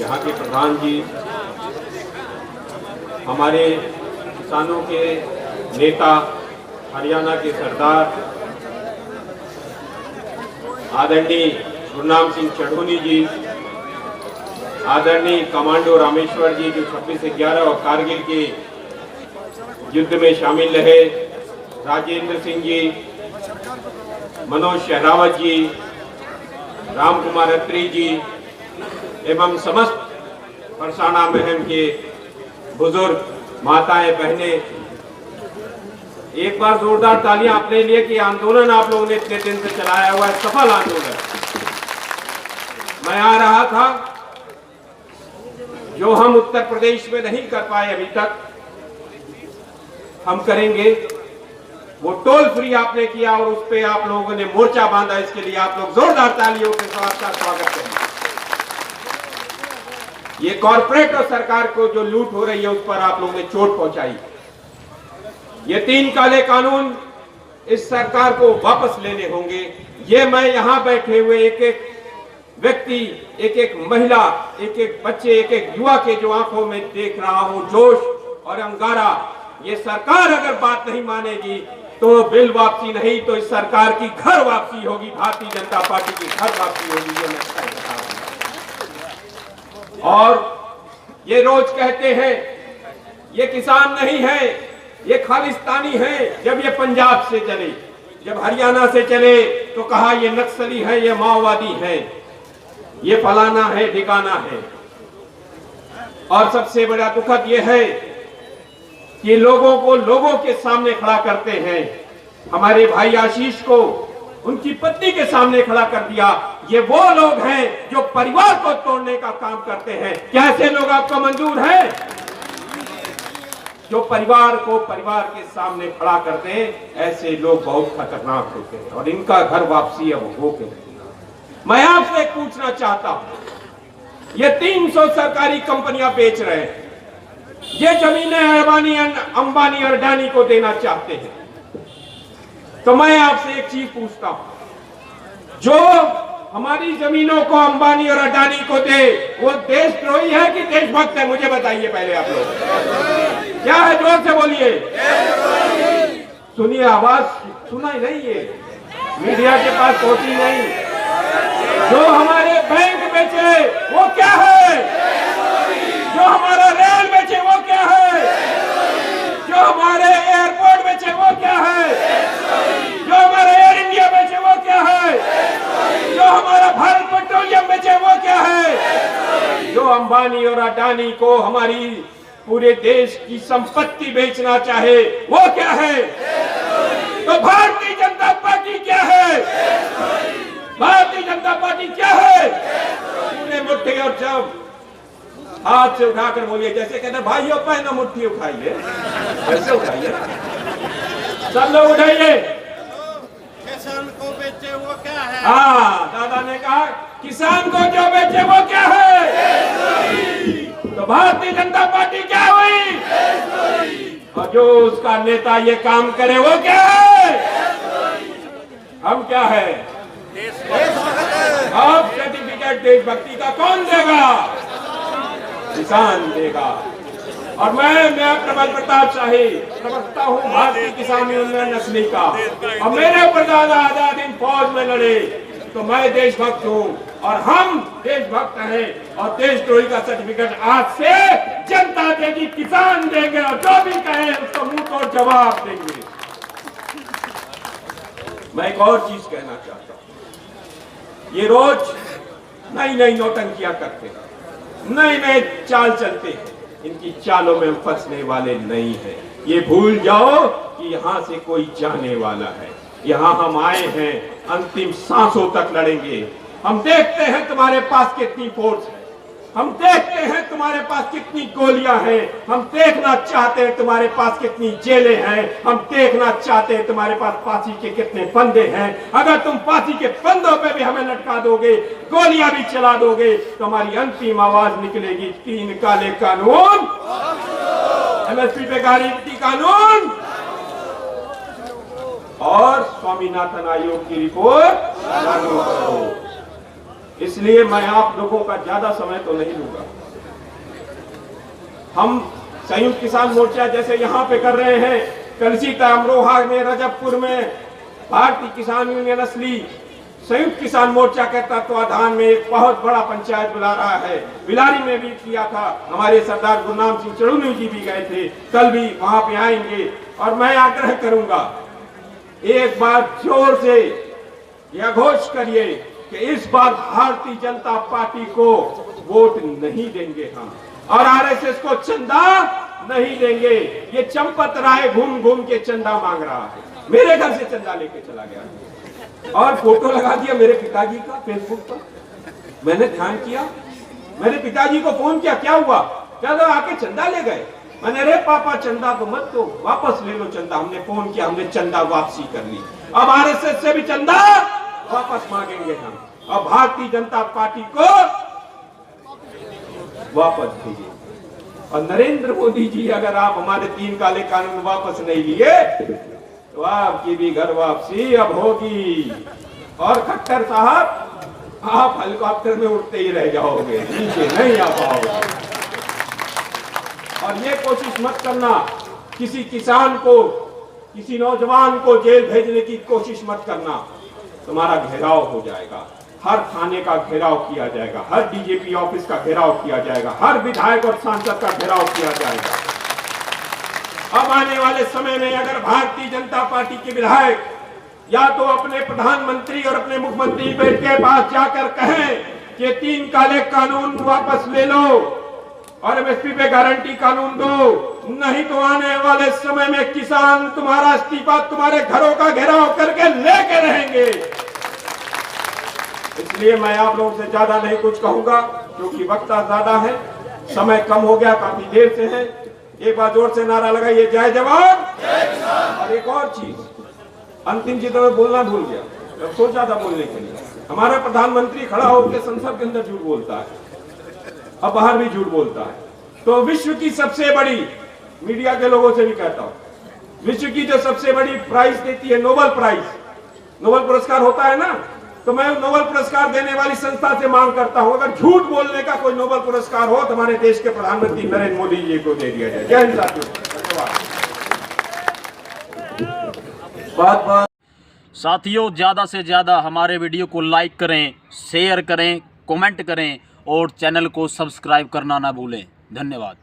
यहाँ के प्रधान जी, हमारे किसानों के नेता, हरियाणा के सरदार आदरणीय गुरनाम सिंह चढ़ोनी जी, आदरणीय कमांडो रामेश्वर जी जो 26/11 और कारगिल के युद्ध में शामिल रहे, राजेंद्र सिंह जी, मनोज शहरावत जी, राम कुमार अत्री जी एवं समस्त परसाना महम के बुजुर्ग, माताएं, बहनें, एक बार जोरदार तालियां अपने लिए कि आंदोलन आप लोगों ने इतने दिन से चलाया हुआ है, सफल आंदोलन। मैं आ रहा था, जो हम उत्तर प्रदेश में नहीं कर पाए अभी तक, हम करेंगे। वो टोल फ्री आपने किया और उस पे आप लोगों ने मोर्चा बांधा, इसके लिए आप लोग जोरदार तालियों के साथ स्वागत करें। ये कॉर्पोरेट और सरकार को जो लूट हो रही है उस पर आप लोगों ने चोट पहुंचाई। ये 3 काले कानून इस सरकार को वापस लेने होंगे। ये मैं यहां बैठे हुए एक एक व्यक्ति, एक एक महिला, एक एक बच्चे, एक एक युवा के जो आंखों में देख रहा हूं जोश और अंगारा। ये सरकार अगर बात नहीं मानेगी तो बिल वापसी नहीं तो इस सरकार की घर वापसी होगी, भारतीय जनता पार्टी की घर वापसी होगी। ये मैं बता रहा हूं। और ये रोज कहते हैं ये किसान नहीं है, ये खालिस्तानी है। जब ये पंजाब से चले, जब हरियाणा से चले तो कहा ये नक्सली है, ये माओवादी है, ये फलाना है, ठिकाना है। और सबसे बड़ा दुखद ये है कि लोगों को लोगों के सामने खड़ा करते हैं। हमारे भाई आशीष को उनकी पत्नी के सामने खड़ा कर दिया। ये वो लोग हैं जो परिवार को तोड़ने का काम करते हैं। क्या ऐसे लोग आपको मंजूर हैं? जो परिवार को परिवार के सामने खड़ा करते हैं, ऐसे लोग बहुत खतरनाक होते हैं और इनका घर वापसी अब हो के रहेगा। मैं आपसे पूछना चाहता हूं, ये 300 सरकारी कंपनियां बेच रहे हैं, ये जमीनें अंबानी और अडानी को देना चाहते हैं। तो मैं आपसे एक चीज पूछता हूं, जो हमारी जमीनों को अंबानी और अडानी को दे वो देशद्रोही है कि देशभक्त है? मुझे बताइए पहले आप लोग। क्या है? जोर से बोलिए। सुनिए, आवाज सुना ही नहीं, ये मीडिया के पास पहुंची नहीं। जो हमारे बैंक बेचे वो क्या है? जो हमारा रेल बेचे वो क्या है? जो हमारे एयरपोर्ट बेचे वो क्या है? जो हमारा एयर इंडिया बेचे वो क्या है? जो हमारा भारत पेट्रोलियम बेचे वो क्या है? जो अंबानी और अडानी को हमारी पूरे देश की संपत्ति बेचना चाहे वो क्या है? तो भारतीय जनता पार्टी क्या है? भारतीय जनता पार्टी क्या है? पूरे मुट्ठी और जब हाथ से उठाकर बोलिए, जैसे कहते भाइयों पहनो मुट्ठी उठाइए, ऐसे उठाइए, सब लोग उठाइए। किसान को बेचे वो क्या है? हाँ, दादा ने कहा किसान को जो बेचे वो क्या है? तो भारतीय जनता पार्टी क्या हुई? और जो उसका नेता ये काम करे वो क्या है? हम क्या है? अब सर्टिफिकेट देशभक्ति का कौन देगा? किसान देगा। और मैं प्रबल प्रताप शाही प्रवक्ता हूँ भारतीय किसान यूनियन असली का, और मेरे परदादा आजाद हिंद फौज में लड़े, तो मैं देशभक्त हूँ और हम देशभक्त हैं। और देशद्रोही का सर्टिफिकेट आज से जनता देगी, किसान देंगे, और जो भी कहे उसको मुंह तोड़ जवाब देंगे। मैं एक और चीज कहना चाहता हूँ, ये रोज नई नई नौटंकियां करते हैं, नए नए चाल चलते हैं, इनकी चालों में फंसने वाले नहीं है। ये भूल जाओ कि यहाँ से कोई जाने वाला है। यहाँ हम आए हैं, अंतिम सांसों तक लड़ेंगे। हम देखते हैं तुम्हारे पास कितनी फोर्स है, हम देखते हैं तुम्हारे पास कितनी गोलियां हैं, हम देखना चाहते हैं तुम्हारे पास कितनी जेलें हैं, हम देखना चाहते हैं तुम्हारे पास फांसी के कितने फंदे हैं। अगर तुम फांसी के फंदों पे भी हमें लटका दोगे, गोलियां भी चला दोगे, तो हमारी अंतिम आवाज निकलेगी 3 काले कानून, एमएसपी पे गारंटी कानून और स्वामीनाथन आयोग की रिपोर्ट लागू करो। इसलिए मैं आप लोगों का ज्यादा समय तो नहीं लूंगा। हम संयुक्त किसान मोर्चा जैसे यहाँ पे कर रहे हैं, कलसीता, अमरोहा में, रजबपुर में भारतीय किसान यूनियन असली संयुक्त किसान मोर्चा के तत्वाधान में एक बहुत बड़ा पंचायत बुला रहा है। बिलारी में भी किया था, हमारे सरदार गुरनाम सिंह चढ़ूनी जी भी गए थे, कल भी वहां पे आएंगे। और मैं आग्रह करूंगा, एक बार जोर से यह घोष करिए कि इस बार भारतीय जनता पार्टी को वोट नहीं देंगे हम, और आरएसएस को चंदा नहीं देंगे। ये चंपत राय घूम घूम के चंदा मांग रहा है, मेरे घर से चंदा लेके चला गया और फोटो लगा दिया मेरे पिताजी का फेसबुक पर। मैंने ध्यान किया, मेरे पिताजी को फोन किया, क्या हुआ? क्या तो आके चंदा ले गए। मैंने, अरे पापा चंदा तो मत दो, वापस ले लो चंदा। हमने फोन किया, हमने चंदा वापसी कर ली। अब आरएसएस से भी चंदा वापस मांगेंगे हम, अब भारतीय जनता पार्टी को वापस भेजिए। और नरेंद्र मोदी जी, अगर आप हमारे 3 काले कानून वापस नहीं लिए तो आपकी भी घर वापसी अब होगी। और खट्टर साहब, आप हेलीकॉप्टर में उड़ते ही रह जाओगे, नीचे नहीं आ पाओगे। और ये कोशिश मत करना, किसी किसान को, किसी नौजवान को जेल भेजने की कोशिश मत करना, तुम्हारा घेराव हो जाएगा। हर थाने का घेराव किया जाएगा, हर डीजीपी ऑफिस का घेराव किया जाएगा, हर विधायक और सांसद का घेराव किया जाएगा। अब आने वाले समय में अगर भारतीय जनता पार्टी के विधायक या तो अपने प्रधानमंत्री और अपने मुख्यमंत्री के पास जाकर कहें कि 3 काले कानून वापस ले लो और एमएसपी पे गारंटी कानून दो, नहीं तो आने वाले समय में किसान तुम्हारा इस्तीफा तुम्हारे घरों का घेराव करके लेके रहेंगे। इसलिए मैं आप लोगों से ज्यादा नहीं कुछ कहूंगा, क्योंकि वक्त ज्यादा है, समय कम हो गया, काफी देर से है। एक बार जोर से नारा लगाइए, जय जवान। और एक और चीज, अंतिम चीज मैं बोलना भूल गया, जब सोचा था बोलने के लिए। हमारा प्रधानमंत्री खड़ा होकर संसद के अंदर झूठ बोलता है, अब बाहर भी झूठ बोलता है। तो विश्व की सबसे बड़ी, मीडिया के लोगों से भी कहता हूं, विश्व की जो सबसे बड़ी प्राइज देती है, नोबेल प्राइज, नोबेल पुरस्कार होता है ना, तो मैं नोबेल पुरस्कार देने वाली संस्था से मांग करता हूं, अगर झूठ बोलने का कोई नोबेल पुरस्कार हो तो हमारे देश के प्रधानमंत्री नरेंद्र मोदी जी को दे दिया जाए। जय हिंद साथियों, धन्यवाद। साथियों, ज़्यादा से ज़्यादा हमारे वीडियो को लाइक करें, शेयर करें, कमेंट करें और चैनल को सब्सक्राइब करना ना भूलें। धन्यवाद।